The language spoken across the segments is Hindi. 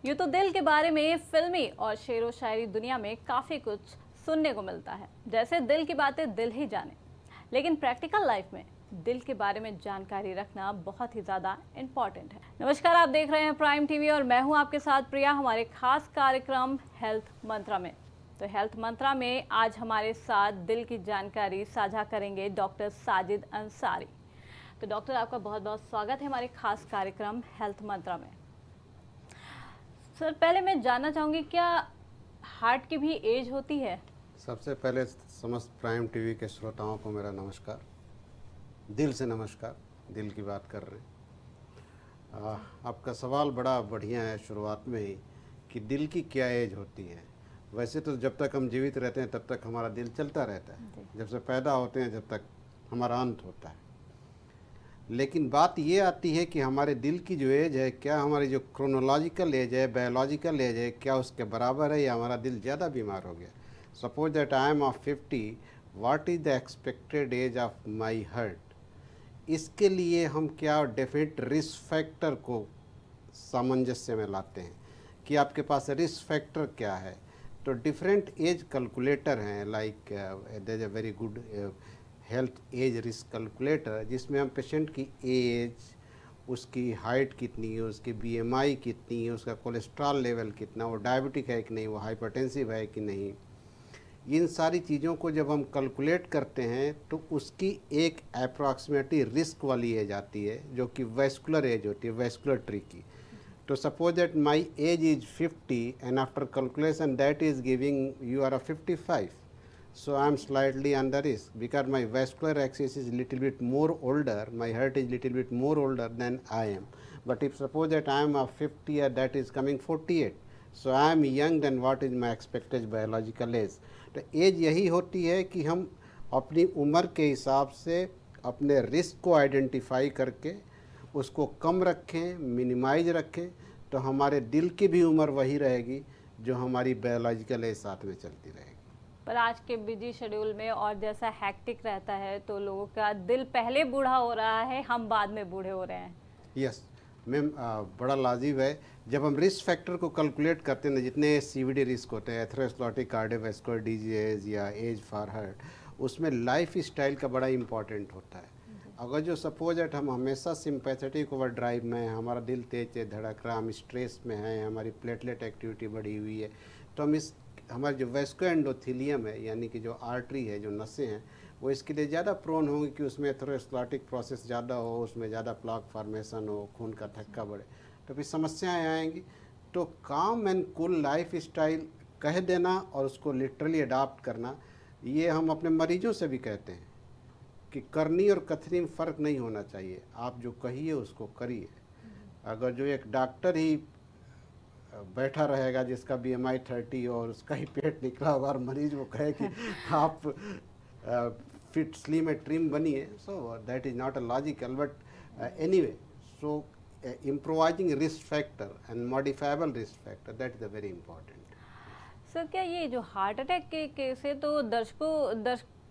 यूँ तो दिल के बारे में फिल्मी और शेरो शायरी दुनिया में काफ़ी कुछ सुनने को मिलता है, जैसे दिल की बातें दिल ही जाने। लेकिन प्रैक्टिकल लाइफ में दिल के बारे में जानकारी रखना बहुत ही ज़्यादा इम्पॉर्टेंट है। नमस्कार, आप देख रहे हैं प्राइम टीवी और मैं हूं आपके साथ प्रिया, हमारे खास कार्यक्रम हेल्थ मंत्रा में। तो हेल्थ मंत्रा में आज हमारे साथ दिल की जानकारी साझा करेंगे डॉक्टर साजिद अंसारी। तो डॉक्टर, आपका बहुत बहुत स्वागत है हमारे खास कार्यक्रम हेल्थ मंत्रा में। सर, पहले मैं जानना चाहूँगी, क्या हार्ट की भी एज होती है? सबसे पहले समस्त प्राइम टीवी के श्रोताओं को मेरा नमस्कार, दिल से नमस्कार। दिल की बात कर रहे हैं। आपका सवाल बड़ा बढ़िया है शुरुआत में ही कि दिल की क्या एज होती है। वैसे तो जब तक हम जीवित रहते हैं तब तक हमारा दिल चलता रहता है, जब से पैदा होते हैं जब तक हमारा अंत होता है। लेकिन बात ये आती है कि हमारे दिल की जो एज है, क्या हमारी जो क्रोनोलॉजिकल एज है, बायोलॉजिकल एज है, क्या उसके बराबर है या हमारा दिल ज़्यादा बीमार हो गया। Suppose that I am of 50, what is the expected age of my heart. इसके लिए हम क्या डेफिनेट रिस्क फैक्टर को सामंजस्य में लाते हैं कि आपके पास रिस्क फैक्टर क्या है। तो डिफरेंट एज कैलकुलेटर हैं, like there is a very good health age risk calculator, जिसमें हम पेशेंट की एज, उसकी हाइट कितनी है, उसकी बीएमआई कितनी है, उसका कोलेस्ट्रॉल लेवल कितना, वो डायबिटिक है कि नहीं, वो हाइपरटेंसिव है कि नहीं, इन सारी चीज़ों को जब हम कैलकुलेट करते हैं तो उसकी एक अप्रॉक्सीमेटली रिस्क वाली एज आती है, जो कि वैस्कुलर एज होती है, वैस्कुलर ट्री की। तो suppose that my age is 50 and after calculation that is giving you are 55. So I am slightly under risk because my vascular axis is little bit more older, my heart is little bit more older than I am. But if suppose that I am of 50 or that is coming 48, so I am young, then what is my expected biological age? तो एज यही होती है कि हम अपनी उम्र के हिसाब से अपने रिस्क को आइडेंटिफाई करके उसको कम रखें, मिनिमाइज रखें, तो हमारे दिल की भी उम्र वही रहेगी जो हमारी बायोलॉजिकल एज साथ में चलती रहेगी। पर आज के बिजी शेड्यूल में और जैसा हैक्टिक रहता है तो लोगों का दिल पहले बूढ़ा हो रहा है, हम बाद में बूढ़े हो रहे हैं। यस मैम, बड़ा लाजिब है। जब हम रिस्क फैक्टर को कैलकुलेट करते हैं ना, जितने सीवीडी रिस्क होते हैं, एथेरोस्क्लेरोटिक कार्डियोवैस्कुलर डिजीज या एज फॉर हार्ट, उसमें लाइफ स्टाइल का बड़ा इंपॉर्टेंट होता है। अगर जो सपोज एट हम हमेशा सिंपैथेटिक ओवर ड्राइव में हैं, हमारा दिल तेज तेज धड़क रहा, हम स्ट्रेस में हैं, हमारी प्लेटलेट एक्टिविटी बढ़ी हुई है, तो हम इस हमारे जो वेस्कुलर एंडोथेलियम है, यानी कि जो आर्टरी है, जो नसें हैं, वो इसके लिए ज़्यादा प्रोन होंगी कि उसमें एथेरोस्क्लेरोटिक प्रोसेस ज़्यादा हो, उसमें ज़्यादा प्लाक फॉर्मेशन हो, खून का थक्का बढ़े, तो फिर समस्याएं आएंगी। तो काम एंड कूल लाइफ स्टाइल कह देना और उसको लिटरली अडाप्ट करना, ये हम अपने मरीजों से भी कहते हैं कि करनी और कथनी में फ़र्क नहीं होना चाहिए। आप जो कहिए उसको करिए। अगर जो एक डॉक्टर ही बैठा रहेगा जिसका BMI 30 और उसका ही पेट निकला होगा और मरीज वो कहे कि आप फिट स्लिम एंड ट्रिम बनिए, so that is not a logical, but anyway, so improvising risk factor and modifiable risk factor, that is a very important. Sir, क्या ये जो हार्ट अटैक के केस है तो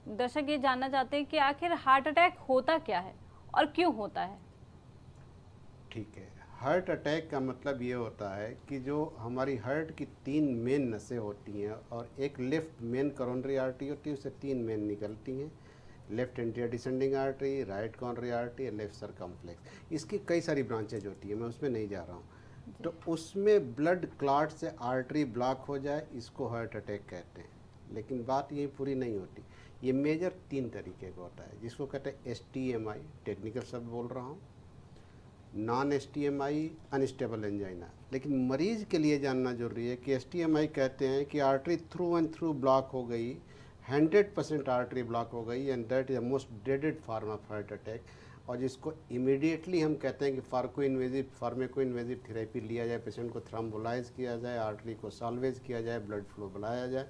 दर्शक ये जानना चाहते हैं कि आखिर हार्ट अटैक होता क्या है और क्यों होता है? ठीक है, हार्ट अटैक का मतलब ये होता है कि जो हमारी हार्ट की 3 मेन नसें होती हैं और एक लेफ्ट मेन करोनरी आर्टरी होती है, उससे 3 मेन निकलती हैं, left anterior descending artery, right coronary artery, left circumflex. इसकी कई सारी ब्रांचेज होती है, मैं उसमें नहीं जा रहा हूँ। तो उसमें ब्लड क्लॉट से आर्टरी ब्लॉक हो जाए, इसको हार्ट अटैक कहते हैं। लेकिन बात यही पूरी नहीं होती। ये मेजर 3 तरीके का होता है, जिसको कहते हैं STMI, टेक्निकल शब्द बोल रहा हूँ, नॉन STMI, अनस्टेबल एंजाइना। लेकिन मरीज के लिए जानना जरूरी है कि STMI कहते हैं कि artery through and through block हो गई, 100% आर्टरी ब्लॉक हो गई, and that is the most dreaded form of heart attack. और जिसको इमीडिएटली हम कहते हैं कि फार्मेको इन्वेजिव थेरेपी लिया जाए, पेशेंट को थ्रोम्बोलाइज किया जाए, आर्टरी को सॉल्वेज किया जाए, ब्लड फ्लो बढ़ाया जाए,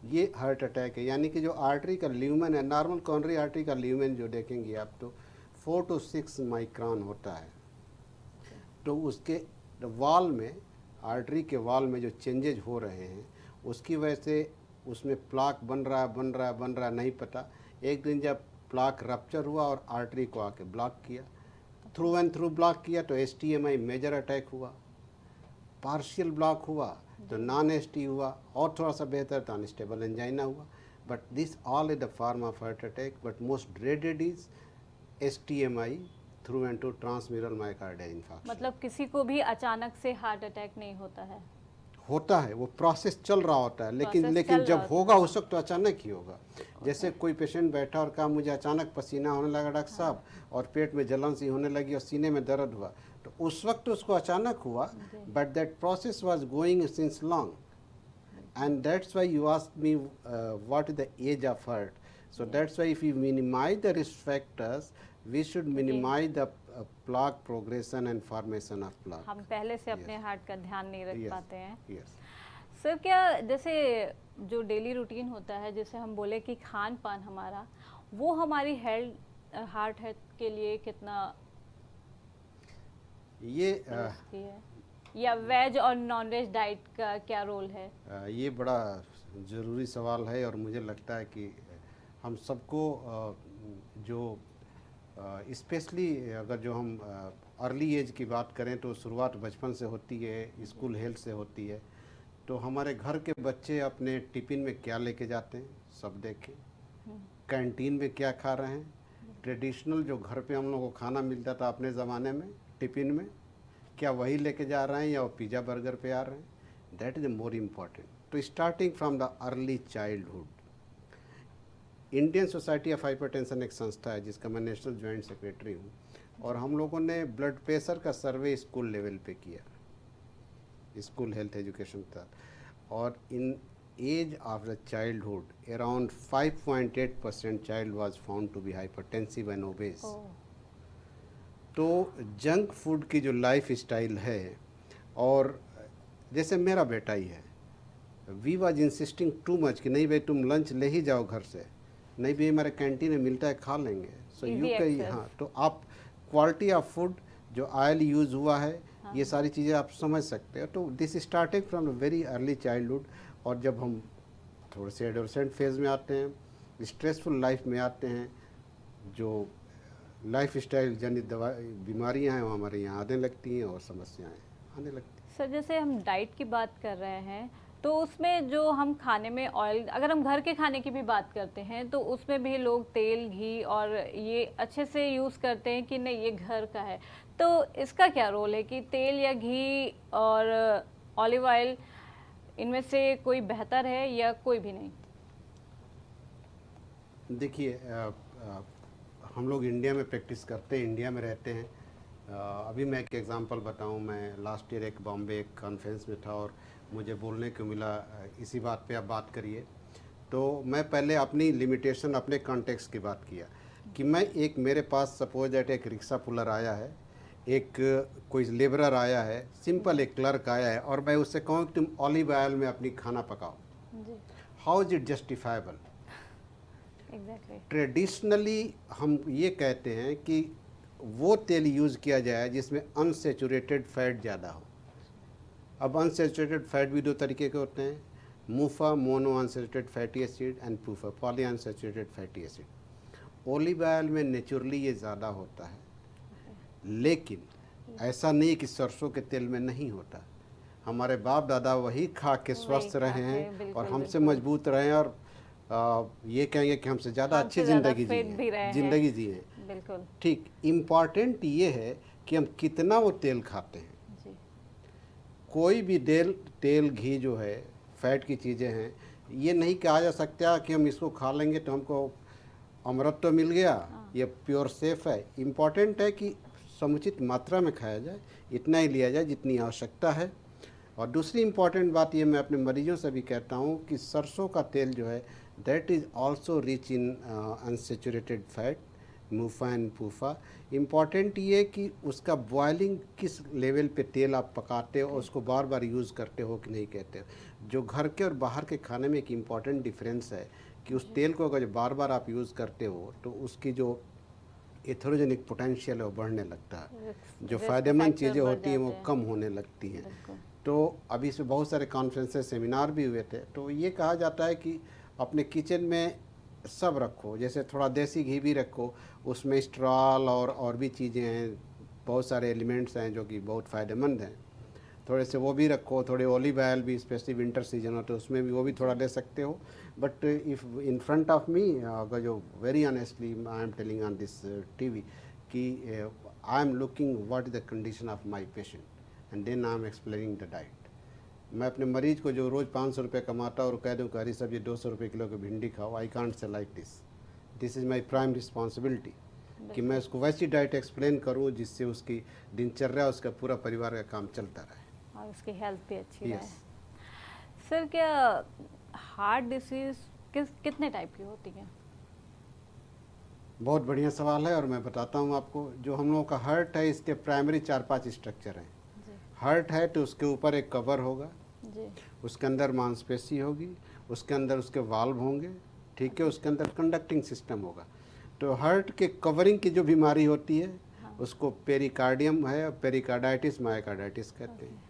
ये हार्ट अटैक है। यानी कि जो आर्टरी का ल्यूमेन है, नॉर्मल कॉर्नरी आर्टरी का ल्यूमेन जो देखेंगे आप, तो 4 to 6 माइक्रोन होता है। तो उसके वॉल में, आर्टरी के वॉल में जो चेंजेज हो रहे हैं, उसकी वजह से उसमें प्लाक बन रहा नहीं पता। एक दिन जब प्लाक रप्चर हुआ और आर्टरी को आके ब्लॉक किया, थ्रू एंड थ्रू ब्लॉक किया, तो STMI मेजर अटैक हुआ। पार्शियल ब्लॉक हुआ तो नॉन एसटी हुआ, और थोड़ा सा बेहतर तो अनस्टेबल एंजाइना हुआ। But this all is the form of heart attack, but most dreaded is STMI, through and to transmural myocardial infarction. मतलब किसी को भी अचानक से हार्ट अटैक नहीं होता है? होता है, वो प्रोसेस चल रहा होता है, लेकिन Process लेकिन चल जब रहा होगा उस वक्त तो अचानक ही होगा। जैसे कोई पेशेंट बैठा और कहा मुझे अचानक पसीना होने लगा डॉक्टर साहब, और पेट में जलन सी होने लगी और सीने में दर्द हुआ, तो उस वक्त उसको अचानक हुआ, but that process was going since long, and that's why you asked me what is the age of heart. So that's why if we minimize the risk factors, we should minimize the plaque progression and formation of plaque. हम पहले से अपने Yes. हार्ट का ध्यान नहीं रख Yes. पाते हैं। Yes. सर, क्या जैसे जो डेली रूटीन होता है, जैसे हम बोले कि खान पान हमारा, वो हमारी हार्ट हेल्थ के लिए कितना ये risky है, या वेज और नॉन वेज डाइट का क्या रोल है? ये बड़ा ज़रूरी सवाल है, और मुझे लगता है कि हम सबको जो स्पेशली अगर जो हम अर्ली एज की बात करें तो शुरुआत बचपन से होती है, स्कूल हेल्थ से होती है। तो हमारे घर के बच्चे अपने टिफ़िन में क्या लेके जाते हैं सब देखें, कैंटीन में क्या खा रहे हैं, ट्रेडिशनल जो घर पे हम लोगों को खाना मिलता था अपने ज़माने में टिफ़िन में, क्या वही लेके जा रहे हैं या वो पिज़्ज़ा बर्गर पे आ रहे हैं, दैट इज़ मोर इम्पॉर्टेंट। तो starting from the early childhood, Indian society of hypertension एक संस्था है जिसका मैं नेशनल जॉइंट सेक्रेटरी हूँ, और हम लोगों ने ब्लड प्रेशर का सर्वे स्कूल लेवल पे किया, स्कूल हेल्थ एजुकेशन था, और in age of the childhood around 5.8% child was found to be hypertensive and obese. तो जंक फूड की जो लाइफ स्टाइल है, और जैसे मेरा बेटा ही है, we was insisting too much कि नहीं भाई तुम लंच ले ही जाओ घर से, नहीं भाई हमारे कैंटीन में मिलता है खा लेंगे। सो यू कही हाँ, तो आप क्वालिटी ऑफ फूड, जो ऑयल यूज़ हुआ है, ये सारी चीज़ें आप समझ सकते हो। तो this starting from very early childhood, और जब हम थोड़े से एडोलसेंट फेज़ में आते हैं, स्ट्रेसफुल लाइफ में आते हैं, जो लाइफ स्टाइल जनित बीमारियां हैं वो हमारे यहाँ आने लगती हैं और समस्याएं आने लगती हैं। सर, जैसे हम डाइट की बात कर रहे हैं, तो उसमें जो हम खाने में ऑयल, अगर हम घर के खाने की भी बात करते हैं तो उसमें भी लोग तेल, घी और ये अच्छे से यूज़ करते हैं कि नहीं ये घर का है। तो इसका क्या रोल है कि तेल या घी और ऑलिव ऑयल, इनमें से कोई बेहतर है या कोई भी नहीं? देखिए, हम लोग इंडिया में प्रैक्टिस करते हैं, इंडिया में रहते हैं। अभी मैं एक एग्जांपल बताऊं, मैं लास्ट ईयर एक बॉम्बे एक कॉन्फ्रेंस में था और मुझे बोलने को मिला इसी बात पे आप बात करिए। तो मैं पहले अपनी लिमिटेशन, अपने कॉन्टेक्स्ट की बात किया कि मैं एक, मेरे पास सपोज दैट एक रिक्शा पुलर आया है, एक कोई लेबरर आया है, सिंपल एक क्लर्क आया है, और मैं उससे कहूँ कि तुम ऑलिव ऑयल में अपनी खाना पकाओ, how is it justifiable? Exactly. Traditionally हम ये कहते हैं कि वो तेल यूज़ किया जाए जिसमें अनसेचुरेटेड फैट ज़्यादा हो। अब अनसेचुरेटेड फैट भी दो तरीके के होते हैं, MUFA mono unsaturated fatty acid and PUFA poly unsaturated fatty acid. Olive oil में नेचुरली ये ज़्यादा होता है, लेकिन ऐसा नहीं कि सरसों के तेल में नहीं होता। हमारे बाप दादा वही खा के स्वस्थ रहे हैं और हमसे मजबूत रहे हैं, और ये कहेंगे कि हमसे ज़्यादा अच्छी ज़िंदगी जी है। बिल्कुल ठीक। इम्पॉर्टेंट ये है कि हम कितना वो तेल खाते हैं जी। कोई भी तेल घी जो है फैट की चीज़ें हैं, ये नहीं कहा जा सकता कि हम इसको खा लेंगे तो हमको अमृत तो मिल गया, ये प्योर सेफ है। इम्पॉर्टेंट है कि समुचित मात्रा में खाया जाए, इतना ही लिया जाए जितनी आवश्यकता है। और दूसरी इम्पॉर्टेंट बात ये मैं अपने मरीजों से भी कहता हूँ कि सरसों का तेल जो है that is also rich in unsaturated fat, मूफा and पूफा। Important ये कि उसका बॉयलिंग किस लेवल पे तेल आप पकाते हो, उसको बार बार यूज़ करते हो कि नहीं कहते हो। जो घर के और बाहर के खाने में एक इम्पॉर्टेंट डिफरेंस है कि उस तेल को अगर बार बार आप यूज़ करते हो तो उसकी जो एथेरोजेनिक पोटेंशियल है वो बढ़ने लगता है, जो फ़ायदेमंद चीज़ें होती हैं वो कम होने लगती हैं। तो अभी इसमें बहुत सारे कॉन्फ्रेंसेस, सेमिनार भी हुए थे। तो ये कहा जाता है कि अपने किचन में सब रखो, जैसे थोड़ा देसी घी भी रखो, उसमें स्ट्रॉल और भी चीज़ें हैं, बहुत सारे एलिमेंट्स हैं जो कि बहुत फ़ायदेमंद हैं। थोड़े से वो भी रखो, थोड़े ओलिव ऑयल भी, स्पेशली विंटर सीजन हो तो उसमें भी वो भी थोड़ा ले सकते हो। But if in front of me, अगर जो very honestly I am telling on this TV कि I am looking what is the condition of my patient and then I am explaining the diet. मैं अपने मरीज को जो रोज़ 500 रुपये कमाता और कह दूँ कि हरी सब्जी 200 रुपये किलो की भिंडी खाओ, आई कांट से like this. This is my prime responsibility कि मैं उसको वैसी डाइट एक्सप्लेन करूँ जिससे उसकी दिनचर्या, उसका पूरा परिवार का काम चलता रहे और उसकी हेल्थ भी अच्छी Yes. रहे। सर, क्या हार्ट डिसीज कितने टाइप की होती है? बहुत बढ़िया सवाल है और मैं बताता हूँ आपको। जो हम लोगों का हार्ट है, इसके प्राइमरी 4-5 स्ट्रक्चर हैं। जी हार्ट है तो उसके ऊपर एक कवर होगा, जी उसके अंदर मांसपेशी होगी, उसके अंदर उसके वाल्व होंगे, ठीक है, उसके अंदर कंडक्टिंग सिस्टम होगा। तो हार्ट के कवरिंग की जो बीमारी होती है उसको पेरिकार्डियम है, पेरिकार्डाइटिस मायोकार्डाइटिस कहते हैं,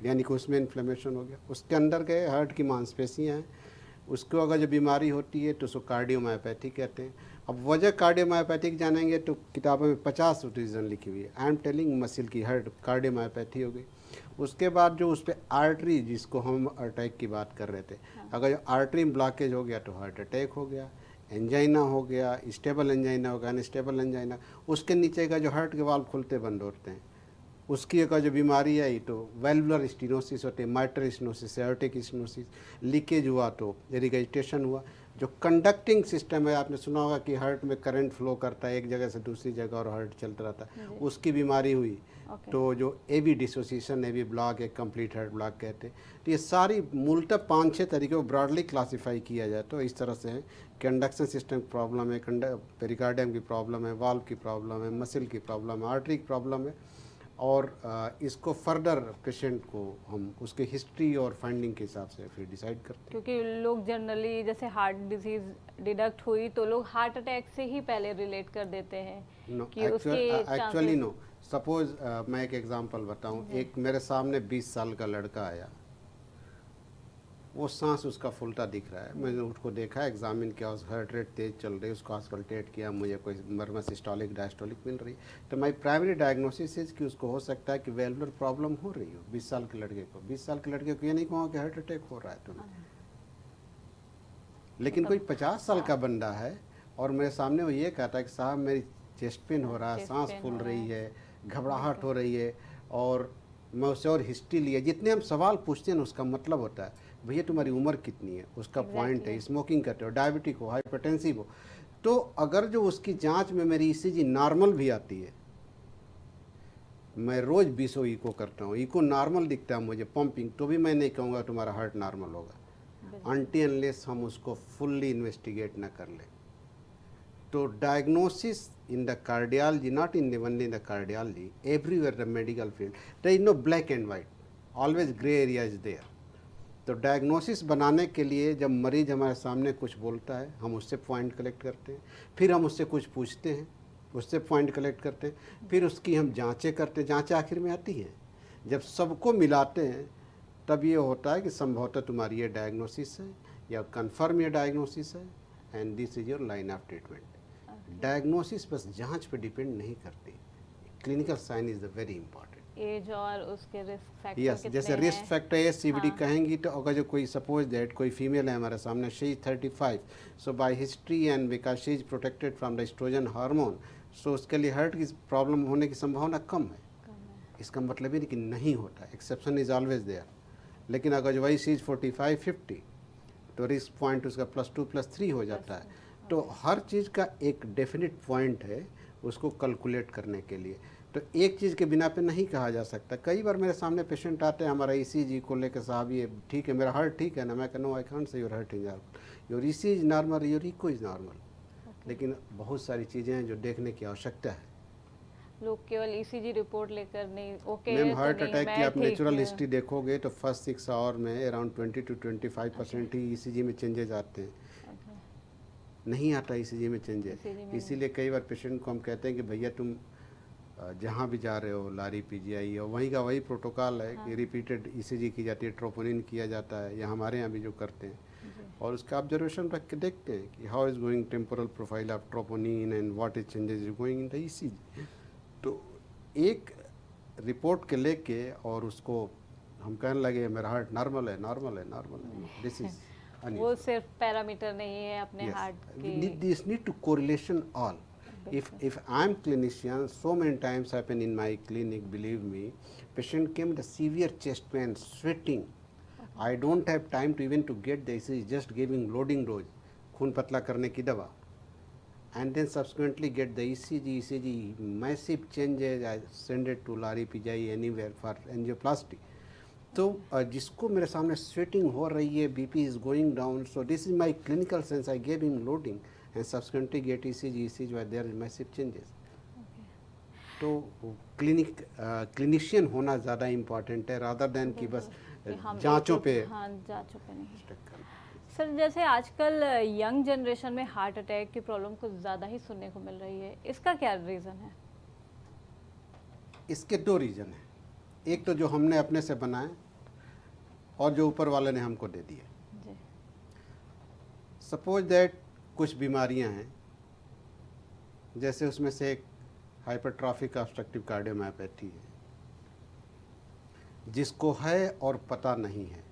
यानी कि उसमें इन्फ्लेमेशन हो गया। उसके अंदर के हार्ट की मांसपेशियाँ हैं, उसको अगर जो बीमारी होती है तो उसको कार्डियोमायोपैथी कहते हैं। अब वजह कार्डियोमायोपैथिक जानेंगे तो किताबों में 50 रीज़न लिखी हुई है। आई एम टेलिंग मसल की हार्ट कार्डियोमायोपैथी हो गई। उसके बाद जो उस पर आर्टरी, जिसको हम अटैक की बात कर रहे थे, अगर जो आर्टरी में ब्लॉकेज हो गया तो हार्ट अटैक हो गया, एंजाइना हो गया, स्टेबल एंजाइना हो गया, अनस्टेबल एंजाइना। उसके नीचे का जो हार्ट के वाल्व खुलते बंद होते हैं, उसकी अगर जो बीमारी आई तो वेल्वुलर स्टीनोसिस होते हैं, mitral stenosis, aortic stenosis, leakage हुआ तो रिगेजिटेशन हुआ। जो कंडक्टिंग सिस्टम है, आपने सुना होगा कि हार्ट में करंट फ्लो करता है एक जगह से दूसरी जगह और हार्ट चलता रहता है, उसकी बीमारी हुई तो जो एवी डिसोसिएशन, एवी ब्लॉक, एक कंप्लीट हार्ट ब्लॉक कहते हैं। तो ये सारी मूलतः 5-6 तरीके को ब्रॉडली क्लासीफाई किया जाए तो इस तरह से है। कंडक्शन सिस्टम की प्रॉब्लम है, पेरिकार्डियम की प्रॉब्लम है, वाल्व की प्रॉब्लम है, मसल की प्रॉब्लम है, आर्टरी की प्रॉब्लम है। और इसको फर्दर पेशेंट को हम उसके हिस्ट्री और फाइंडिंग के हिसाब से फिर डिसाइड करते हैं। क्योंकि लोग जनरली जैसे हार्ट डिजीज डिडक्ट हुई तो लोग हार्ट अटैक से ही पहले रिलेट कर देते हैं नो, कि उसके एक्चुअली chances- नो। सपोज मैं एक एग्जांपल बताऊं। एक मेरे सामने 20 साल का लड़का आया, वो सांस उसका फूलता दिख रहा है। मैंने उसको देखा, एग्जामिन किया, उसका हार्ट रेट तेज चल रही है, उसको ऑस्कल्टेट किया, मुझे कोई मर्मर सिस्टोलिक डायस्टोलिक मिल रही। तो माई प्राइमरी डायग्नोसिस इज कि उसको हो सकता है कि वेल्वुलर प्रॉब्लम हो रही हो। 20 साल के लड़के को, 20 साल के लड़के को ये नहीं कहूँगा कि हार्ट अटैक हो रहा है तुम्हें। लेकिन कोई 50 साल का बंदा है और मेरे सामने वो ये कहता है कि साहब मेरी चेस्ट पेन हो रहा है, चेस्ट सांस पेन फूल हो रहा रही है। है, घबराहट हो रही है। और मैं उससे और हिस्ट्री लिया, जितने हम सवाल पूछते हैं ना उसका मतलब होता है भैया तुम्हारी उम्र कितनी है, उसका पॉइंट है, स्मोकिंग करते हो, डायबिटिक हो, हाइपरटेंसिव हो। तो अगर जो उसकी जांच में मेरी ईसीजी नॉर्मल भी आती है, मैं रोज़ 20 इको करता हूँ, इको नॉर्मल दिखता है मुझे, पंपिंग, तो भी मैं नहीं कहूँगा तुम्हारा हार्ट नॉर्मल होगा अनटिल अनलेस हम उसको फुल्ली इन्वेस्टिगेट ना कर लें। तो diagnosis in the cardiology, not in the only in the cardiology, everywhere the medical field, there is no black and white, always gray area is there. तो डायग्नोसिस बनाने के लिए जब मरीज हमारे सामने कुछ बोलता है, हम उससे पॉइंट कलेक्ट करते हैं, फिर हम उससे कुछ पूछते हैं, उससे पॉइंट कलेक्ट करते हैं, फिर उसकी हम जांचें करते हैं। जांचें आखिर में आती हैं, जब सबको मिलाते हैं तब ये होता है कि संभवतः तुम्हारी ये डायग्नोसिस है या कन्फर्म ये डायग्नोसिस है and this is your line of treatment. Diagnosis बस जांच पे डिपेंड नहीं करती, clinical sign is the very important. Age और उसके रिस्क फैक्टर यस, जैसे रिस्क फैक्टर है सीवीडी कहेंगी तो अगर जो कोई सपोज दैट कोई फीमेल है हमारे सामने, she is 35, so by history and because she is protected from the estrogen hormone, so उसके लिए हार्ट की प्रॉब्लम होने की संभावना कम है। इसका मतलब ही नहीं कि नहीं होता, एक्सेप्शन इज ऑलवेज देयर। लेकिन अगर जो वही सी इज 45-50 तो रिस्क पॉइंट उसका +2+3 हो जाता है। तो हर चीज़ का एक डेफिनेट पॉइंट है उसको कैलकुलेट करने के लिए। तो एक चीज़ के बिना पे नहीं कहा जा सकता। कई बार मेरे सामने पेशेंट आते हैं हमारा ईसीजी को लेकर, साहब ये ठीक है, मेरा हार्ट ठीक है ना, मैं कहूँ I can't say your heart is normal, your EC is normal, your echo is normal. लेकिन बहुत सारी चीज़ें हैं जो देखने की आवश्यकता है। लोग केवल ईसीजी रिपोर्ट लेकर नहीं, ओके मैम, तो हार्ट नहीं, अटैक की मैं आप ठीक नेचुरल हूँ। हिस्ट्री देखोगे तो फर्स्ट 6 आवर में अराउंड 20 to 25% ही ईसीजी में चेंजेस आते हैं, नहीं आता ईसीजी में चेंजेस। इसीलिए कई बार पेशेंट को हम कहते हैं कि भैया तुम जहाँ भी जा रहे हो लारी पीजीआई और वहीं का वही प्रोटोकॉल है कि रिपीटेड ईसीजी की जाती है, ट्रोपोनिन किया जाता है, या हमारे यहाँ भी जो करते हैं, और उसका ऑब्जर्वेशन रख के देखते हैं कि how is going temporal profile of troponin and what is changes is going in the ECG. तो एक रिपोर्ट के लेके और उसको हम कहने लगे मेरा हार्ट नॉर्मल है, नॉर्मल है, नॉर्मल है, दिस इज वो सिर्फ पैरामीटर नहीं है अपने yes हार्ट we की। this need to correlation all. If I'm clinician, so many times happen in my clinic, believe me, patient came with a severe chest pain, sweating. I don't have time to even to get the ECG, just giving loading dose, खून पतला करने की दवा, and then subsequently get the ECG, massive changes, I send it to Lari Pijai anywhere for angioplasty. तो जिसको मेरे सामने स्वेटिंग हो रही है, BP is going down, so this is my clinical sense, I gave him loading and subsequently get ECG where there is massive changes. तो क्लिनिशियन होना ज़्यादा इम्पॉर्टेंट है रादर देन कि बस जांचों पे। हाँ, जांचों पे नहीं। सर जैसे आजकल यंग जनरेशन में हार्ट अटैक की प्रॉब्लम कुछ ज़्यादा ही सुनने को मिल रही है, इसका क्या रीज़न है? इसके दो रीज़न हैं, एक तो जो हमने अपने से बनाए और जो ऊपर वाले ने हमको दे दिए। सपोज दैट कुछ बीमारियां हैं, जैसे उसमें से एक हाइपरट्रॉफिक ऑब्स्ट्रक्टिव कार्डियोमायोपैथी है, जिसको है और पता नहीं है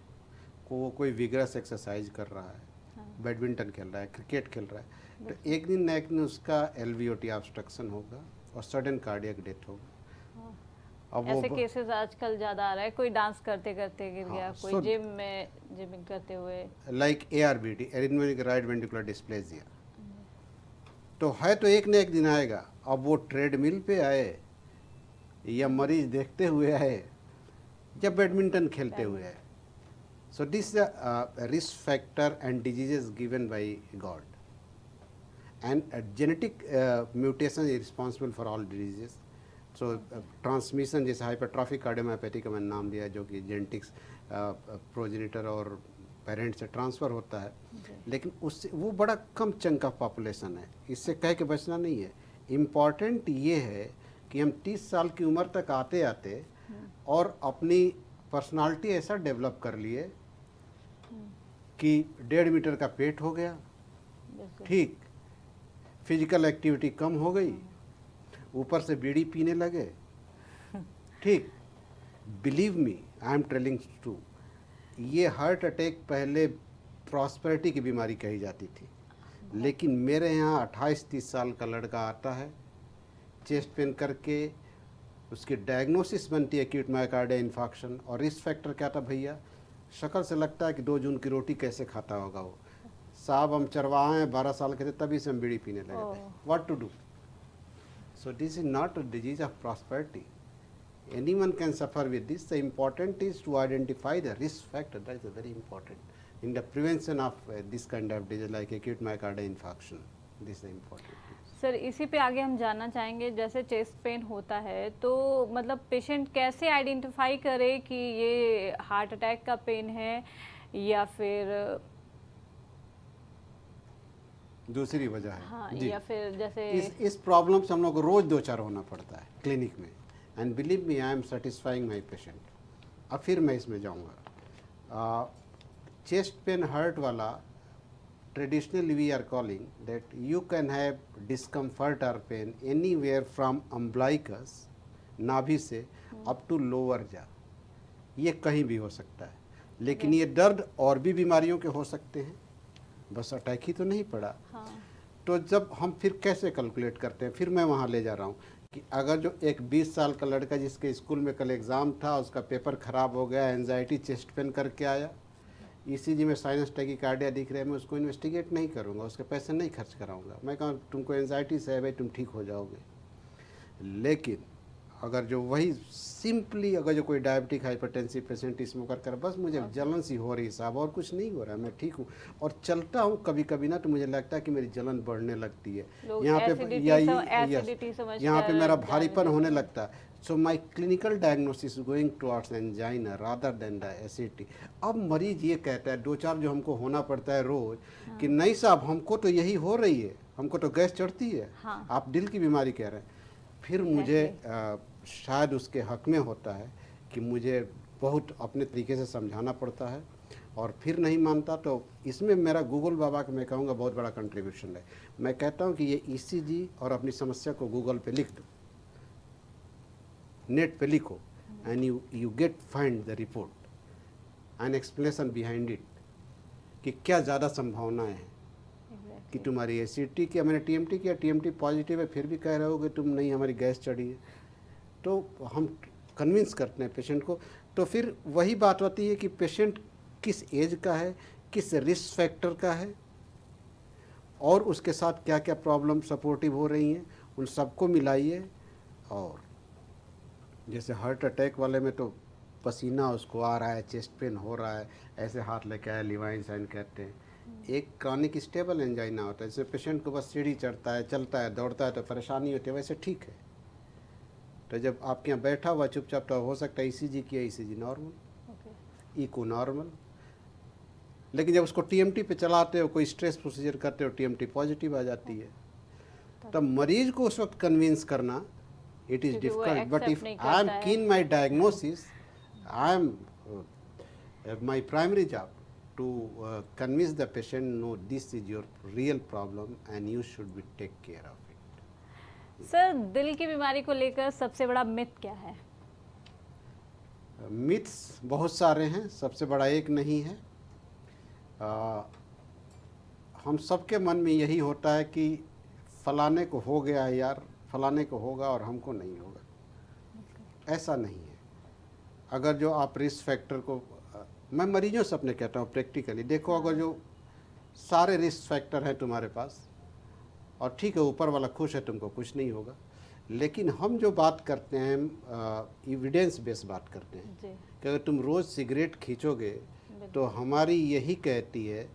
को कोई विगरस एक्सरसाइज कर रहा है, बैडमिंटन खेल रहा है, क्रिकेट खेल रहा है, तो एक दिन न एक दिन उसका एलवीओटी ऑब्स्ट्रक्शन होगा और सडन कार्डियक डेथ होगा। अब ऐसे केसेस आजकल ज़्यादा आ रहा है, कोई डांस करते करते गिर गया, कोई जिमिंग करते हुए, like ARVD, arithmetic right ventricular dysplasia. तो है तो एक न एक दिन आएगा। अब वो ट्रेडमिल पे आए या मरीज देखते हुए आए या बैडमिंटन खेलते हुए आए। So this risk factor and diseases given by God, and genetic mutation is responsible for all diseases. So transmission, जैसे हाइपरट्रॉफिक कार्डियोमायोपैथी का मैंने नाम दिया, जो कि जेनेटिक्स प्रोजेनिटर और पेरेंट से ट्रांसफ़र होता है, लेकिन उससे वो बड़ा कम चंक ऑफ पॉपुलेशन है, इससे कह के बचना नहीं है। इम्पॉर्टेंट ये है कि हम 30 साल की उम्र तक आते आते और अपनी पर्सनालिटी ऐसा डेवलप कर लिए कि 1.5 मीटर का पेट हो गया, ठीक, फिजिकल एक्टिविटी कम हो गई, ऊपर से बीड़ी पीने लगे, ठीक। Believe me, I am telling true, ये हार्ट अटैक पहले प्रॉस्पेरिटी की बीमारी कही जाती थी, लेकिन मेरे यहाँ 28-30 साल का लड़का आता है चेस्ट पेन करके, उसकी डायग्नोसिस बनती है एक्यूट मायोकार्डियल इन्फार्क्शन, और रिस्क फैक्टर क्या था भैया, शक्ल से लगता है कि 2 जून की रोटी कैसे खाता होगा वो। साहब हम चरवाहे हैं, 12 साल के थे तभी से हम बीड़ी पीने लगे थे, what to do. So this is not a disease of prosperity. Anyone can suffer with this. The important is to identify the risk factor. That is very important in the prevention of this kind of disease like acute myocardial infarction. This is important. Sir इसी पे आगे हम जानना चाहेंगे, जैसे चेस्ट पेन होता है तो मतलब पेशेंट कैसे आइडेंटिफाई करे कि ये हार्ट अटैक का पेन है या फिर दूसरी वजह है। हाँ, या फिर जैसे इस प्रॉब्लम से हम लोग को रोज 2-4 होना पड़ता है क्लिनिक में, and believe me I am satisfying my patient. अब फिर मैं इसमें जाऊँगा। चेस्ट पेन हर्ट वाला traditionally we are calling that you can have discomfort और पेन एनीवेयर फ्रॉम अम्ब्लाइकस, नाभि से अप टू लोअर जा, ये कहीं भी हो सकता है, लेकिन ये दर्द और भी बीमारियों के हो सकते हैं, बस अटैक ही तो नहीं पड़ा। हाँ। तो जब हम फिर कैसे कैलकुलेट करते हैं, फिर मैं वहाँ ले जा रहा हूँ कि अगर जो एक 20 साल का लड़का जिसके स्कूल में कल एग्ज़ाम था, उसका पेपर ख़राब हो गया, एंजाइटी, चेस्ट पेन करके आया, ECG में साइनस टैकीकार्डिया दिख रहा है, मैं उसको इन्वेस्टिगेट नहीं करूँगा, उसके पैसे नहीं खर्च कराऊँगा, मैं कहूँ तुमको एंजाइटी से है भाई, तुम ठीक हो जाओगे। लेकिन अगर जो वही सिंपली अगर जो कोई डायबिटिक हाइपरटेंसिव पेशेंट स्मोकर कर, बस मुझे जलन सी हो रही साहब और कुछ नहीं हो रहा है, मैं ठीक हूँ, और चलता हूँ कभी कभी ना तो मुझे लगता है कि मेरी जलन बढ़ने लगती है, यहाँ पे यहाँ पे मेरा भारीपन होने लगता है। So my clinical diagnosis going towards angina rather than the acidity. अब मरीज ये कहता है 2-4 जो हमको होना पड़ता है रोज, कि नहीं साहब हमको तो यही हो रही है, हमको तो गैस चढ़ती है, आप दिल की बीमारी कह रहे हैं। फिर मुझे शायद उसके हक में होता है कि मुझे बहुत अपने तरीके से समझाना पड़ता है, और फिर नहीं मानता तो इसमें मेरा गूगल बाबा का मैं कहूँगा बहुत बड़ा कंट्रीब्यूशन है। मैं कहता हूँ कि ये ECG और अपनी समस्या को गूगल पे लिख दो, नेट पे लिखो, and you get find the report. An explanation behind it कि क्या ज़्यादा संभावनाएं हैं कि तुम्हारी एसिडिटी की, मैंने टीएमटी किया, टीएमटी पॉजिटिव है, फिर भी कह रहे हो कि तुम नहीं, हमारी गैस चढ़ी है। तो हम कन्विंस करते हैं पेशेंट को। तो फिर वही बात होती है कि पेशेंट किस एज का है, किस रिस्क फैक्टर का है, और उसके साथ क्या क्या प्रॉब्लम सपोर्टिव हो रही हैं, उन सबको मिलाइए। और जैसे हार्ट अटैक वाले में तो पसीना उसको आ रहा है, चेस्ट पेन हो रहा है, ऐसे हाथ लेके आए, लिवाइन साइन कहते हैं। एक क्रॉनिक स्टेबल एंजाइना होता है, जैसे पेशेंट को बस सीढ़ी चढ़ता है, चलता है, दौड़ता है तो परेशानी होती है, वैसे ठीक है। तो जब आपके यहाँ बैठा हुआ चुपचाप, तो हो सकता है ईसीजी किया, ईसीजी नॉर्मल, इको नॉर्मल। लेकिन जब उसको टीएमटी पे चलाते हो, कोई स्ट्रेस प्रोसीजर करते हो, टीएमटी पॉजिटिव आ जाती है। तब मरीज को उस वक्त कन्विंस करना इट इज़ क्योंकि वो डिफिकल्ट, बट accept इफ नहीं आई एम करता है। Keen my diagnosis, I am my primary job to convince the patient, no, this is your real problem and you should be take care of it. Sir, दिल की बीमारी को लेकर सबसे बड़ा मिथ क्या है? मिथ्स बहुत सारे हैं, सबसे बड़ा एक नहीं है। हम सबके मन में यही होता है कि फलाने को हो गया है यार, फलाने को होगा और हमको नहीं होगा। ऐसा नहीं है। अगर जो आप रिस्क फैक्टर को, मैं मरीजों से अपने कहता हूँ प्रैक्टिकली, देखो अगर जो सारे रिस्क फैक्टर हैं तुम्हारे पास, और ठीक है ऊपर वाला खुश है, तुमको कुछ नहीं होगा, लेकिन हम जो बात करते हैं एविडेंस बेस बात करते हैं जी। कि अगर तुम रोज़ सिगरेट खींचोगे तो हमारी यही कहती है,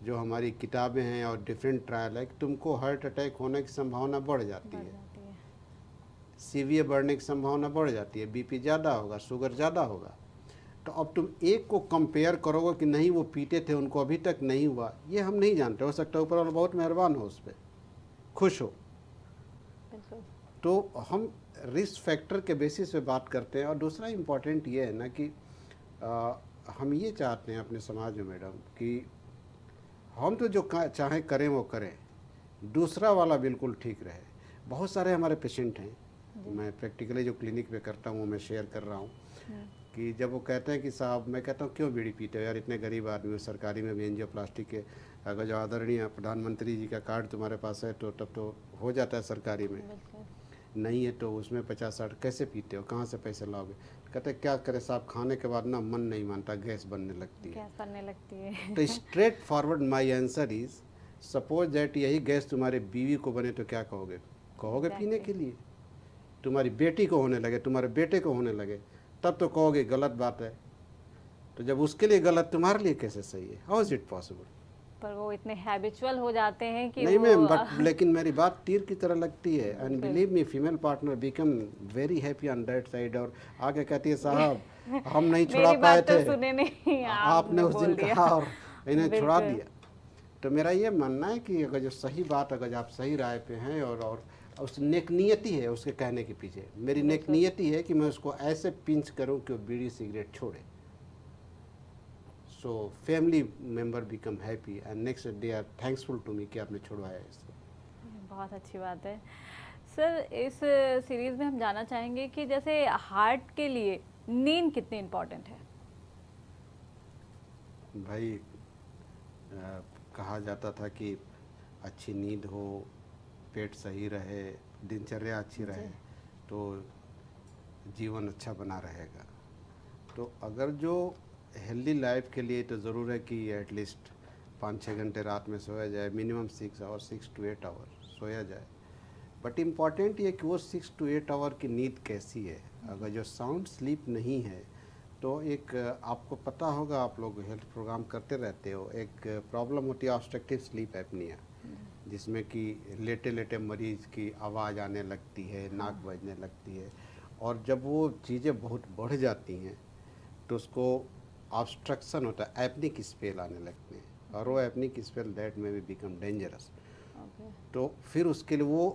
जो हमारी किताबें हैं और डिफरेंट ट्रायल है, कि तुमको हार्ट अटैक होने की संभावना बढ़ जाती है, सीवियर बढ़ने की संभावना बढ़ जाती है, बीपी ज़्यादा होगा, शुगर ज़्यादा होगा। तो अब तुम एक को कंपेयर करोगे कि नहीं वो पीते थे, उनको अभी तक नहीं हुआ, ये हम नहीं जानते। हो सकता है ऊपर वाला बहुत मेहरबान हो, उस पर खुश हो। तो हम रिस्क फैक्टर के बेसिस पे बात करते हैं। और दूसरा इम्पॉर्टेंट ये है ना कि हम ये चाहते हैं अपने समाज में मैडम कि हम तो जो चाहें करें वो करें, दूसरा वाला बिल्कुल ठीक रहे। बहुत सारे हमारे पेशेंट हैं, मैं प्रैक्टिकली जो क्लिनिक पे करता हूँ मैं शेयर कर रहा हूँ कि जब वो कहते हैं कि साहब, मैं कहता हूँ क्यों बीड़ी पीते हो यार, इतने गरीब आदमी हो, सरकारी में भी एंजियोप्लास्टी के, अगर जो आदरणीय प्रधानमंत्री जी का कार्ड तुम्हारे पास है तो तब तो हो जाता है सरकारी में, नहीं है तो उसमें 50-60 कैसे पीते हो, कहाँ से पैसे लाओगे? कहते क्या करें साहब, खाने के बाद ना मन नहीं मानता, गैस बनने लगती है। तो straight forward my answer is, suppose that यही गैस तुम्हारे बीवी को बने तो क्या कहोगे? कहोगे पीने के लिए। तुम्हारी बेटी को होने लगे, तुम्हारे बेटे को होने लगे, तब तो कहोगे गलत बात है। तो जब उसके लिए गलत, तुम्हारे लिए कैसे सही है? How is it possible? पर वो इतने हैबिचुअल हो जाते हैं कि नहीं वो मैम, बट लेकिन मेरी बात तीर की तरह लगती है। And believe me, female partner become very happy on that side, और आगे कहती है साहब हम नहीं छुड़ा पाए थे, तो सुने नहीं, आपने उस दिन कहा और इन्हें छुड़ा बिल्कुल। दिया। तो मेरा ये मानना है कि अगर जो सही बात, अगर आप सही राय पे हैं और उस नेक नियति है उसके कहने के पीछे, मेरी नेक नियति है कि मैं उसको ऐसे पिंच करूं कि वो बीड़ी सिगरेट छोड़े। So family member become happy and next they are thankful to me कि आपने छुड़वाया इसको। बहुत अच्छी बात है। सर, इस सीरीज में हम जानना चाहेंगे कि जैसे हार्ट के लिए नींद कितनी इम्पोर्टेंट है? भाई कहा जाता था कि अच्छी नींद हो, पेट सही रहे, दिनचर्या अच्छी रहे तो जीवन अच्छा बना रहेगा। तो अगर जो हेल्दी लाइफ के लिए तो ज़रूर है कि एटलीस्ट 5-6 घंटे रात में सोया जाए, मिनिमम 6 आवर, 6 to 8 आवर सोया जाए। बट इम्पॉर्टेंट ये कि वो 6 to 8 आवर की नींद कैसी है। अगर जो साउंड स्लीप नहीं है तो एक आपको पता होगा, आप लोग हेल्थ प्रोग्राम करते रहते हो, एक प्रॉब्लम होती है ऑब्स्ट्रक्टिव स्लीप एपनिया, जिसमें कि लेटे लेटे मरीज की आवाज़ आने लगती है, नाक बजने लगती है, और जब वो चीज़ें बहुत बढ़ जाती हैं तो उसको ऑब्स्ट्रक्शन होता है, एपनिक स्पेल आने लगते हैं, और वो एपनिक स्पेल दैट में भी बिकम डेंजरस। तो फिर उसके लिए वो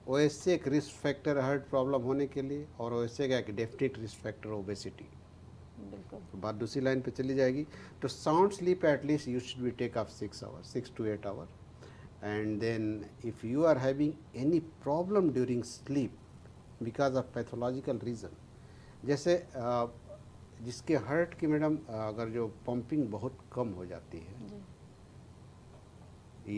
ओएसए एक रिस्क फैक्टर हार्ट प्रॉब्लम होने के लिए, और ओएसए का एक डेफिनेट रिस्क फैक्टर ओबेसिटी। तो बात दूसरी लाइन पे चली जाएगी। तो sound sleep at least you should be take of 6 hour, 6 to 8 hour. And then if you are having any problem during sleep because of pathological reason, जैसे जिसके हार्ट की मैडम अगर जो पंपिंग बहुत कम हो जाती है जी।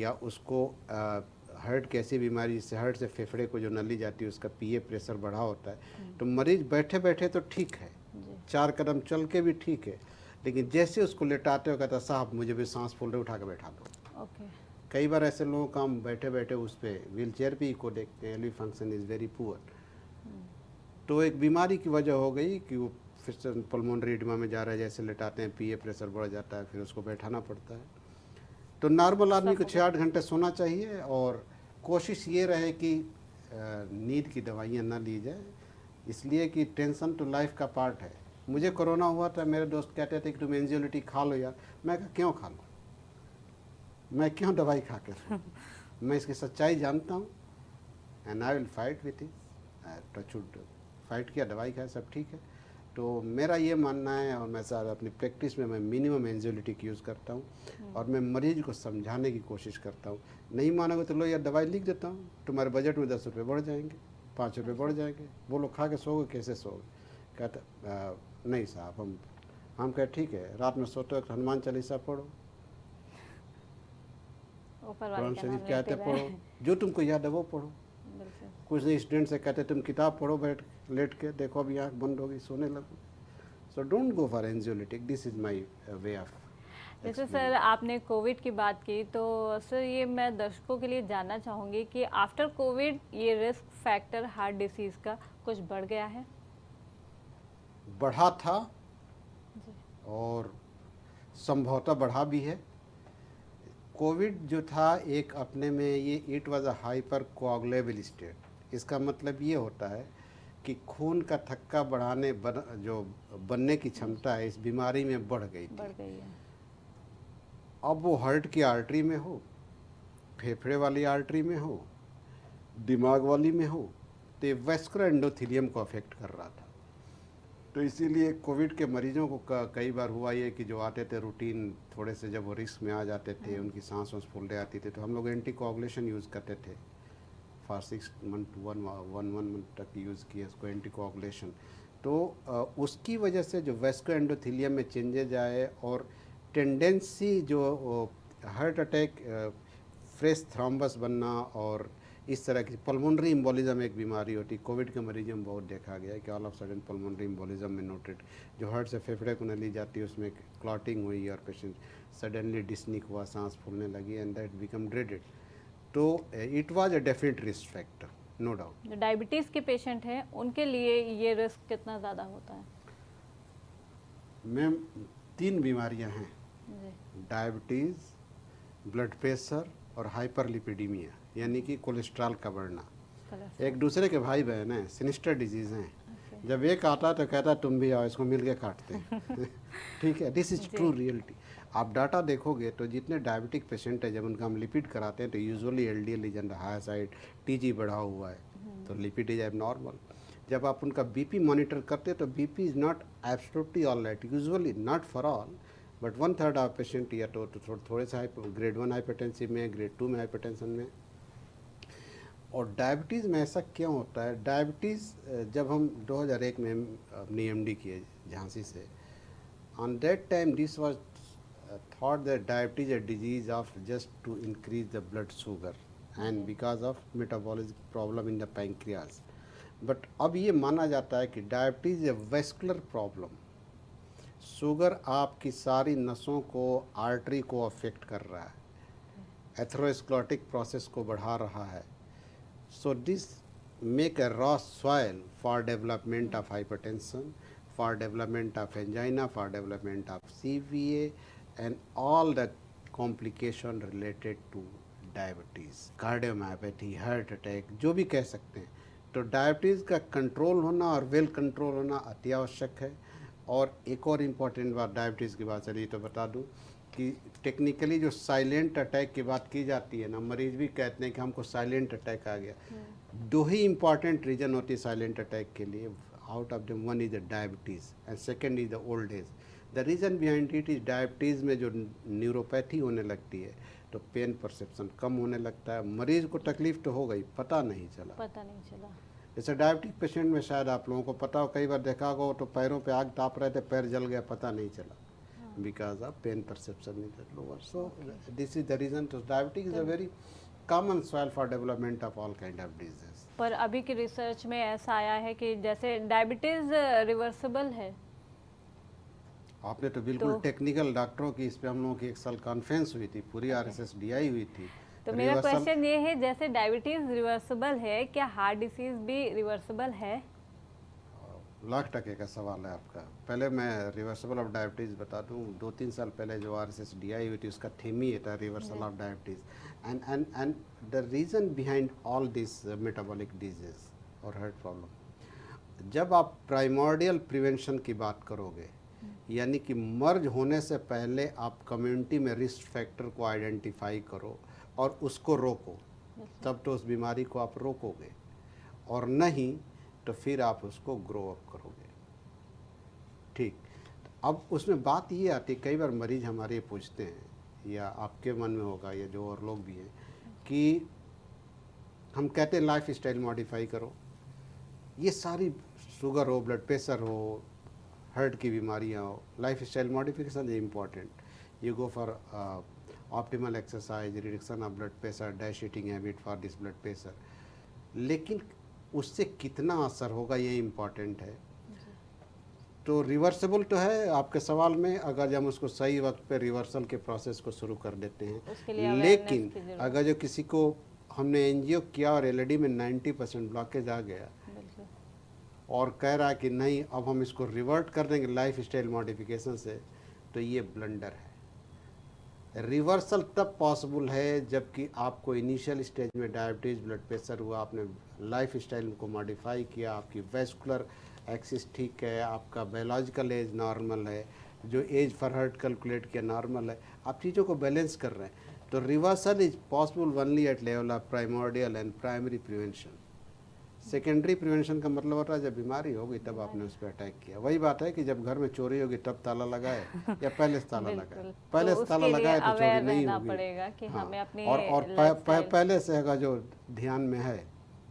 या उसको हार्ट की ऐसी बीमारी जिससे हार्ट से फेफड़े को जो नली जाती है उसका पीए प्रेशर बढ़ा होता है, तो मरीज बैठे बैठे तो ठीक है, जी। 4 कदम चल के भी ठीक है, लेकिन जैसे उसको लेटाते हो कहता साहब मुझे भी सांस फूल रही, उठा के बैठा दो। ओके। कई बार ऐसे लोगों का हम बैठे बैठे उस पर व्हील चेयर पर ही को देखते हैं, LV function is very poor. तो एक बीमारी की वजह हो गई कि वो फिर पल्मोनरी एडिमा में जा रहा है, जैसे लेटाते हैं पीए प्रेशर बढ़ जाता है, फिर उसको बैठाना पड़ता है। तो नॉर्मल आदमी को 6-8 घंटे सोना चाहिए और कोशिश ये रहे कि नींद की दवाइयाँ ना ली जाए, इसलिए कि टेंशन तो लाइफ का पार्ट है। मुझे कोरोना हुआ था, मेरे दोस्त कहते थे कि तुम एंजियोलिटी खा लो यार, मैं कहा क्यों खा लूँ, मैं क्यों दवाई खा के सोऊं? मैं इसकी सच्चाई जानता हूँ and I will fight with it, touchwood fight किया, दवाई खाया, सब ठीक है। तो मेरा ये मानना है और मैं सारा अपनी प्रैक्टिस में मैं मिनिमम एंजियोलिटिक यूज़ करता हूँ और मैं मरीज को समझाने की कोशिश करता हूँ। नहीं मानोगे तो लो यार दवाई लिख देता हूँ, तुम्हारे बजट में 10 रुपये बढ़ जाएंगे, 5 रुपये बढ़ जाएंगे, बोलो खा के सोओगे, कैसे सोओगे? कहता नहीं साहब हम कहे ठीक है, रात में सोते वक्त हनुमान चालीसा पढ़ो, ऊपर वाले कुरान का शरीफ नाम क्या लेते आते पढ़ो, रहे। जो तुमको याद है वो पढ़ो। बिल्कुल। कुछ स्टूडेंट से कहते तुम किताब पढ़ो बैठ लेट के, देखो अभी आँख बंद होगी सोने लगो। So don't go for anxiolytic, this is my way of. जैसे सर आपने कोविड की बात की, तो सर ये मैं दर्शकों के लिए जानना चाहूँगी कि आफ्टर कोविड ये रिस्क फैक्टर हार्ट डिसीज़ का कुछ बढ़ गया है? बढ़ा था जी। और संभवतः बढ़ा भी है। कोविड जो था एक अपने में ये it was a hyper coagulable state. इसका मतलब ये होता है कि खून का थक्का जो बनने की क्षमता है इस बीमारी में बढ़ गई बढ़ थी। गई है। अब वो हार्ट की आर्टरी में हो, फेफड़े वाली आर्टरी में हो, दिमाग वाली में हो, तो ये वेस्कुलर एंडोथेलियम को अफेक्ट कर रहा था। तो इसीलिए कोविड के मरीजों को कई बार हुआ ये कि जो आते थे रूटीन थोड़े से, जब वो रिस्क में आ जाते थे, उनकी सांस फूलने आती थी, तो हम लोग एंटी कोआगुलेशन यूज़ करते थे फॉर 6 मंथ, वन मंथ तक यूज़ किया इसको, एंटी कोआगुलेशन। तो उसकी वजह से जो वेस्कुलर एंडोथेलियम में चेंजेज आए और टेंडेंसी जो हार्ट अटैक, फ्रेश थ्रोम्बस बनना और इस तरह की पल्मोनरी एम्बोलिज्म एक बीमारी होती है, कोविड के मरीजों में बहुत देखा गया है कि all of sudden pulmonary embolism में नोटेड, जो हार्ट से फेफड़े को नली जाती है उसमें क्लॉटिंग हुई और पेशेंट सडनली डिस्निक हुआ, सांस फूलने लगी एंड दैट बिकम ड्रेडेड। तो it was a definite risk factor, no doubt. जो डायबिटीज़ के पेशेंट हैं उनके लिए ये रिस्क कितना ज़्यादा होता है? मैम 3 बीमारियां हैं, जी। डायबिटीज़, ब्लड प्रेशर और हाइपरलिपिडीमिया, यानी कि कोलेस्ट्रॉल का बढ़ना। एक दूसरे के भाई बहन हैं, सिनिस्टर डिजीज़ हैं। ओके। जब एक आता तो कहता तुम भी आओ, इसको मिल के काटते हैं। ठीक है, दिस इज़ ट्रू रियलिटी। आप डाटा देखोगे तो जितने डायबिटिक पेशेंट है, जब उनका हम लिपिड कराते हैं तो usually LDL is on the higher side, TG बढ़ा हुआ है, तो लिपिड इज एबनॉर्मल। जब आप उनका बीपी मॉनिटर करते हैं तो BP is not absolutely all right, usually not for all, but 1/3 of patient या तो थोड़े से ग्रेड 1 हाइपरटेंसिव में, ग्रेड 2 में हाइपरटेंशन में। और डायबिटीज़ में ऐसा क्यों होता है? डायबिटीज़ जब हम 2001 में अपनी एमडी किए झांसी से, on that time this was thought that diabetes a disease of just to increase the blood sugar and because of metabolism problem in the pancreas. But अब ये माना जाता है कि diabetes a vascular problem, sugar आपकी सारी नसों को, आर्टरी को अफेक्ट कर रहा है, एथेरोस्क्लेरोटिक प्रोसेस को बढ़ा रहा है। So this make a raw soil for development of hypertension, for development of angina, for development of CVA and all the complication related to diabetes, cardiomyopathy, heart attack, जो भी कह सकते हैं। तो डायबिटीज़ का कंट्रोल होना और वेल कंट्रोल होना अति आवश्यक है। और एक और इम्पॉर्टेंट बात डायबिटीज़ की बात चली तो बता दूं कि टेक्निकली जो साइलेंट अटैक की बात की जाती है ना, मरीज भी कहते हैं कि हमको साइलेंट अटैक आ गया। 2 ही इम्पॉर्टेंट रीजन होती है साइलेंट अटैक के लिए, out of them one is the diabetes and second is the old age. The reason behind it is diabetes में जो न्यूरोपैथी होने लगती है तो पेन परसेप्शन कम होने लगता है, मरीज़ को तकलीफ तो हो गई, पता नहीं चला। पता नहीं चला। जैसे डायबिटिक पेशेंट में शायद आप लोगों को पता हो, कई बार देखा होगा तो पैरों पे आग ताप रहे थे, पैर जल गया, पता नहीं चला, because of pain perception is lower. So this is the reason. तो diabetic is a very common soil for development of all kind of disease. पर अभी की रिसर्च में ऐसा आया है कि जैसे डायबिटीज रिवर्सिबल है. आपने तो बिल्कुल टेक्निकल डॉक्टरों की, इस पे हम लोगों की एक साल कॉन्फ्रेंस हुई थी, पूरी RSSDI हुई थी. तो मेरा क्वेश्चन ये है, जैसे डायबिटीज रिवर्सिबल है, क्या हार्ट डिसीज भी रिवर्सिबल है? लाख टके का सवाल है आपका. पहले मैं रिवर्सल ऑफ डायबिटीज़ बता दूं. 2-3 साल पहले जो RSSDI हुई थी उसका थीम ही था reversal of diabetes. And the reason behind all this metabolic disease और हार्ट प्रॉब्लम, जब आप प्राइमोर्डियल प्रिवेंशन की बात करोगे, यानी कि मर्ज होने से पहले आप कम्युनिटी में रिस्क फैक्टर को आइडेंटिफाई करो और उसको रोको, तब तो उस बीमारी को आप रोकोगे, और नहीं तो फिर आप उसको ग्रो अप करोगे. ठीक. अब उसमें बात ये आती है, कई बार मरीज हमारे पूछते हैं, या आपके मन में होगा, या जो और लोग भी हैं, कि हम कहते हैं लाइफ स्टाइल मॉडिफाई करो. ये सारी शुगर हो, ब्लड प्रेशर हो, हार्ट की बीमारियाँ हो, life style modification is important. You go for optimal exercise, reduction of blood pressure, dash eating habit for this blood pressure. लेकिन उससे कितना असर होगा ये इम्पॉर्टेंट है. तो रिवर्सिबल तो है आपके सवाल में, अगर हम उसको सही वक्त पे रिवर्सल के प्रोसेस को शुरू कर देते हैं. लेकिन अगर जो किसी को हमने एंजियो किया और एलईडी में 90% ब्लॉकेज आ गया और कह रहा है कि नहीं अब हम इसको रिवर्ट कर देंगे लाइफ स्टाइल मॉडिफिकेशन से, तो ये ब्लंडर है. रिवर्सल तब पॉसिबल है जबकि आपको इनिशियल स्टेज में डायबिटीज़, ब्लड प्रेशर हुआ, आपने लाइफ स्टाइल को मॉडिफाई किया, आपकी वेस्कुलर एक्सिस ठीक है, आपका बायोलॉजिकल एज नॉर्मल है, जो एज फॉर हार्ट कैलकुलेट किया नॉर्मल है, आप चीज़ों को बैलेंस कर रहे हैं. तो reversal is possible only at level of primordial and primary prevention. Secondary prevention का मतलब होता है जब बीमारी होगी तब आपने उस पर अटैक किया. वही बात है कि जब घर में चोरी होगी तब ताला लगाए या पहले से ताला लगाए. पहले से ताला लगाए तो चोरी नहीं होगी. पड़ेगा कि हाँ. हमें अपनी और पहले से अगर जो ध्यान में है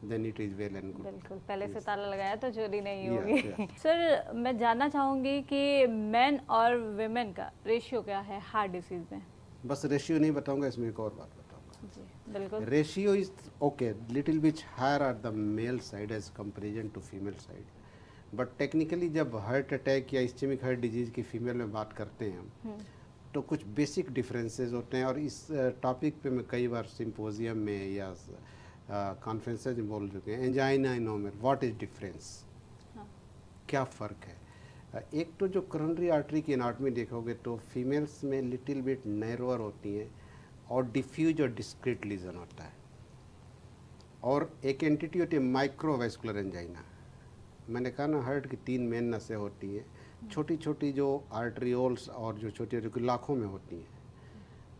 then it is well and good. बिल्कुल, पहले से ताला लगाया तो चोरी नहीं होगी. सर, मैं जानना चाहूँगी कि मेन और वुमेन का रेशियो क्या है हार्ट डिसीज में? बस रेशियो नहीं बताऊंगा, इसमें एक और बात बताऊंगा. जी बिल्कुल. Ratio is okay, little bit higher at the male side as comparison to female side. But technically जब हार्ट अटैक या इस्केमिक हार्ट डिजीज की फीमेल में बात करते हैं हम, तो कुछ बेसिक डिफरेंसेस होते हैं. और इस टॉपिक पे मैं कई बार सिंपोजियम में या कॉन्फ्रेंसेज में बोल चुके हैं. एंजाइना इनोमर, व्हाट इज डिफरेंस, क्या फ़र्क है. एक तो जो करोनरी आर्टरी की एनाटॉमी देखोगे तो फीमेल्स में लिटिल बिट नैरोअर होती हैं और डिफ्यूज और डिस्क्रीट लीजन होता है. और एक एंटिटी होती है माइक्रोवेस्कुलर एंजाइना. मैंने कहा ना हार्ट की 3 मेन नसें होती हैं, छोटी छोटी जो आर्टरियोल्स और जो छोटी छोटी लाखों में होती हैं.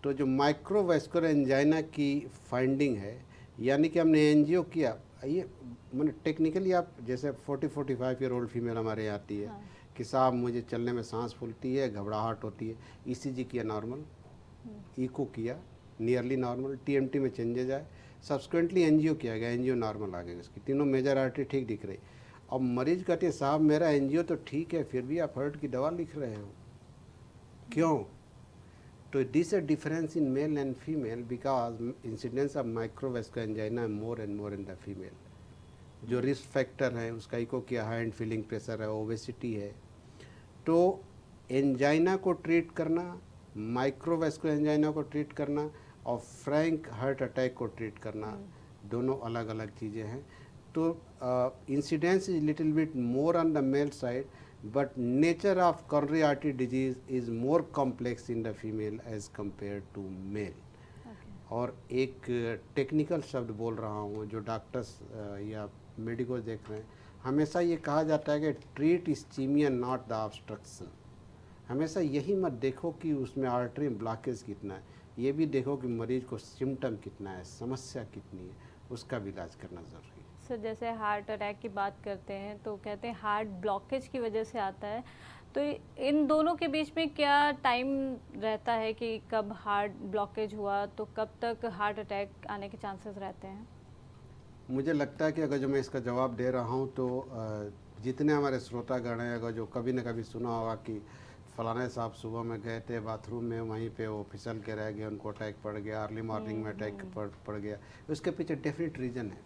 तो जो माइक्रोवेस्कुलर एंजाइना की फाइंडिंग है, यानी कि हमने एंजियो किया, ये मैंने टेक्निकली, आप जैसे 40-45 ईयर ओल्ड फीमेल हमारे आती है कि साहब मुझे चलने में सांस फूलती है, घबराहट होती है, ECG किया नॉर्मल, इको किया नियरली नॉर्मल, TMT में चेंजेज आए, सब्सिक्वेंटली एंजियो किया गया, एंजियो नॉर्मल आ गई, उसकी तीनों मेजर आर्टरी ठीक दिख रही. अब मरीज कहते हैं साहब मेरा एंजियो तो ठीक है, फिर भी आप हार्ट की दवा लिख रहे हो, क्यों? तो this a difference in male and female because incidence of microvascular angina more and more in the female. जो रिस्क फैक्टर है उसका इको किया, हाई एंड फीलिंग प्रेशर है, ओबेसिटी है. तो एंजाइना को ट्रीट करना, माइक्रोवेस्कुलर एंजाइना को ट्रीट करना और फ्रैंक हार्ट अटैक को ट्रीट करना, दोनों अलग अलग चीज़ें हैं. तो incidence is little bit more on the male side, but nature of coronary artery disease is more complex in the female as compared to male. और एक टेक्निकल शब्द बोल रहा हूँ जो डॉक्टर्स या मेडिको देख रहे हैं, हमेशा ये कहा जाता है कि treat ischaemia not the obstruction. हमेशा यही मत देखो कि उसमें आर्टरी में ब्लॉकेज कितना है, ये भी देखो कि मरीज को सिम्टम कितना है, समस्या कितनी है, उसका भी इलाज करना ज़रूरी है. सर, जैसे हार्ट अटैक की बात करते हैं तो कहते हैं हार्ट ब्लॉकेज की वजह से आता है, तो इन दोनों के बीच में क्या टाइम रहता है कि कब हार्ट ब्लॉकेज हुआ तो कब तक हार्ट अटैक आने के चांसेस रहते हैं? मुझे लगता है कि अगर जो मैं इसका जवाब दे रहा हूँ तो जितने हमारे श्रोतागण हैं, अगर जो कभी न कभी सुना होगा कि फलाने साहब सुबह में गए थे बाथरूम में, वहीं पे वो फिसल के रह गए, उनको अटैक पड़ गया, अर्ली मॉर्निंग में अटैक पड़ गया, उसके पीछे डेफिनेट रीज़न है।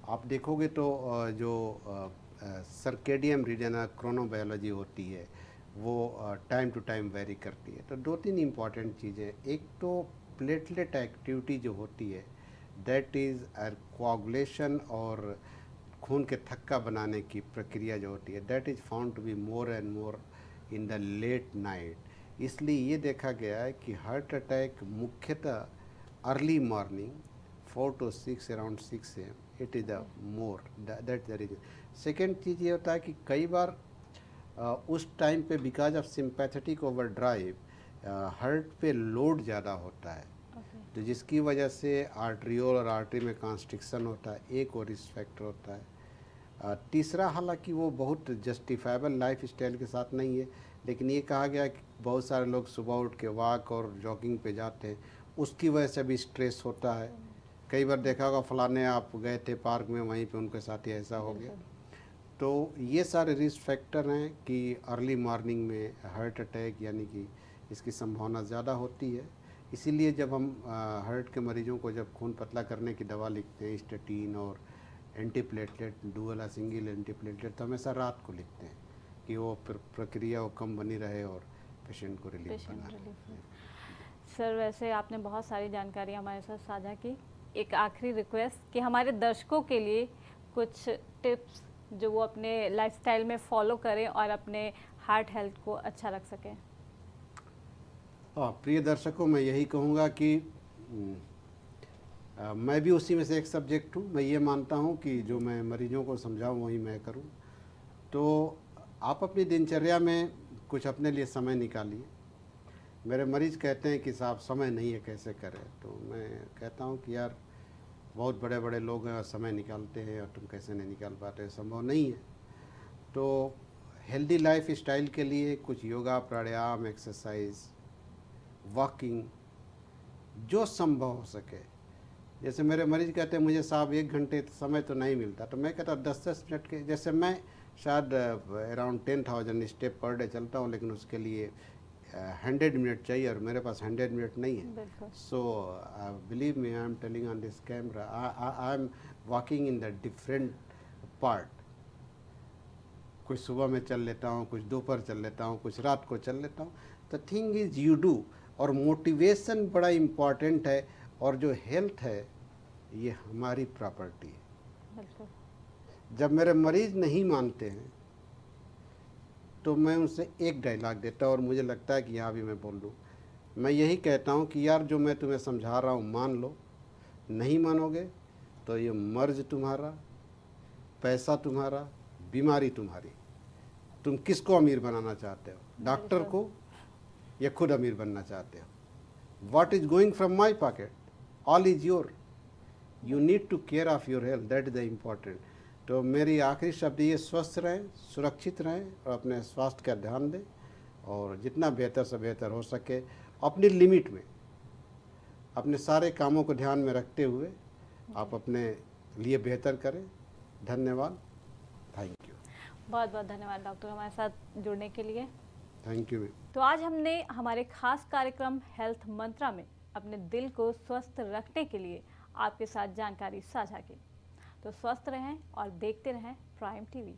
आप देखोगे तो जो सर्केडियम रीजन क्रोनोबायोलॉजी होती है वो टाइम टू टाइम वेरी करती है। तो दो तीन इम्पॉर्टेंट चीज़ें, एक तो प्लेटलेट एक्टिविटी जो होती है, दैट इज़ कोआगुलेशन और खून के थक्का बनाने की प्रक्रिया जो होती है, that is found to be more and more in the late night. इसलिए ये देखा गया है कि हार्ट अटैक मुख्यतः early morning 4 to 6 around 6 AM it is the more that the reason. Second चीज़ ये होता है कि कई बार उस टाइम पे because of sympathetic over drive heart पे लोड ज़्यादा होता है, तो जिसकी वजह से आर्ट्रियोल और आर्टरी में कॉन्स्ट्रिक्शन होता है, एक और रिस्क फैक्टर होता है। तीसरा, हालांकि वो बहुत जस्टिफाइबल लाइफ स्टाइल के साथ नहीं है, लेकिन ये कहा गया कि बहुत सारे लोग सुबह उठ के वॉक और जॉगिंग पे जाते हैं, उसकी वजह से भी स्ट्रेस होता है। कई बार देखा होगा फलाने आप गए थे पार्क में, वहीं पे उनके साथ ही ऐसा हो गया। तो ये सारे रिस्क फैक्टर हैं कि अर्ली मॉर्निंग में हार्ट अटैक यानी कि इसकी संभावना ज़्यादा होती है। इसीलिए जब हम हार्ट के मरीजों को जब खून पतला करने की दवा लिखते हैं, स्टेटिन और एंटीप्लेटलेट, डुअल या सिंगल एंटीप्लेटलेट, तो हमेशा रात को लिखते हैं कि वो प्रक्रिया वो कम बनी रहे और पेशेंट को रिलीफ बना रहे। सर, वैसे आपने बहुत सारी जानकारी हमारे साथ साझा की। एक आखिरी रिक्वेस्ट कि हमारे दर्शकों के लिए कुछ टिप्स जो वो अपने लाइफस्टाइल में फॉलो करें और अपने हार्ट हेल्थ को अच्छा रख सकें। प्रिय दर्शकों, मैं यही कहूँगा कि मैं भी उसी में से एक सब्जेक्ट हूँ। मैं ये मानता हूँ कि जो मैं मरीजों को समझाऊँ वही मैं करूँ। तो आप अपनी दिनचर्या में कुछ अपने लिए समय निकालिए। मेरे मरीज़ कहते हैं कि साहब समय नहीं है, कैसे करें? तो मैं कहता हूँ कि यार बहुत बड़े बड़े लोग हैं और समय निकालते हैं और तुम कैसे नहीं निकाल पाते? संभव नहीं है। तो हेल्दी लाइफ स्टाइल के लिए कुछ योगा, प्राणायाम, एक्सरसाइज, वॉकिंग, जो संभव हो सके। जैसे मेरे मरीज़ कहते हैं मुझे साहब 1 घंटे समय तो नहीं मिलता, तो मैं कहता 10-10 मिनट के, जैसे मैं शायद अराउंड 10,000 स्टेप पर डे चलता हूँ, लेकिन उसके लिए 100 मिनट चाहिए और मेरे पास 100 मिनट नहीं है। So believe me, I am telling on this camera, I am walking in the different part. कुछ सुबह में चल लेता हूँ, कुछ दोपहर चल लेता हूँ, कुछ रात को चल लेता हूँ। The thing is you do, और मोटिवेशन बड़ा इम्पॉर्टेंट है। और जो हेल्थ है ये हमारी प्रॉपर्टी है। जब मेरे मरीज़ नहीं मानते हैं तो मैं उनसे एक डायलॉग देता हूँ और मुझे लगता है कि यहाँ भी मैं बोल दूँ। मैं यही कहता हूँ कि यार जो मैं तुम्हें समझा रहा हूँ मान लो, नहीं मानोगे तो ये मर्ज तुम्हारा, पैसा तुम्हारा, बीमारी तुम्हारी। तुम किसको अमीर बनाना चाहते हो? डॉक्टर को या खुद अमीर बनना चाहते हो? What is going from my pocket? All is your. You need to care of your health. That is the important. तो मेरी आखिरी शब्द ये, स्वस्थ रहें, सुरक्षित रहें और अपने स्वास्थ्य का ध्यान दें, और जितना बेहतर से बेहतर हो सके अपनी लिमिट में, अपने सारे कामों को ध्यान में रखते हुए आप अपने लिए बेहतर करें। धन्यवाद, थैंक यू। बहुत बहुत धन्यवाद डॉक्टर हमारे साथ जुड़ने के लिए। Thank you. तो आज हमने हमारे खास कार्यक्रम हेल्थ मंत्रा में अपने दिल को स्वस्थ रखने के लिए आपके साथ जानकारी साझा की। तो स्वस्थ रहें और देखते रहें प्राइम टीवी।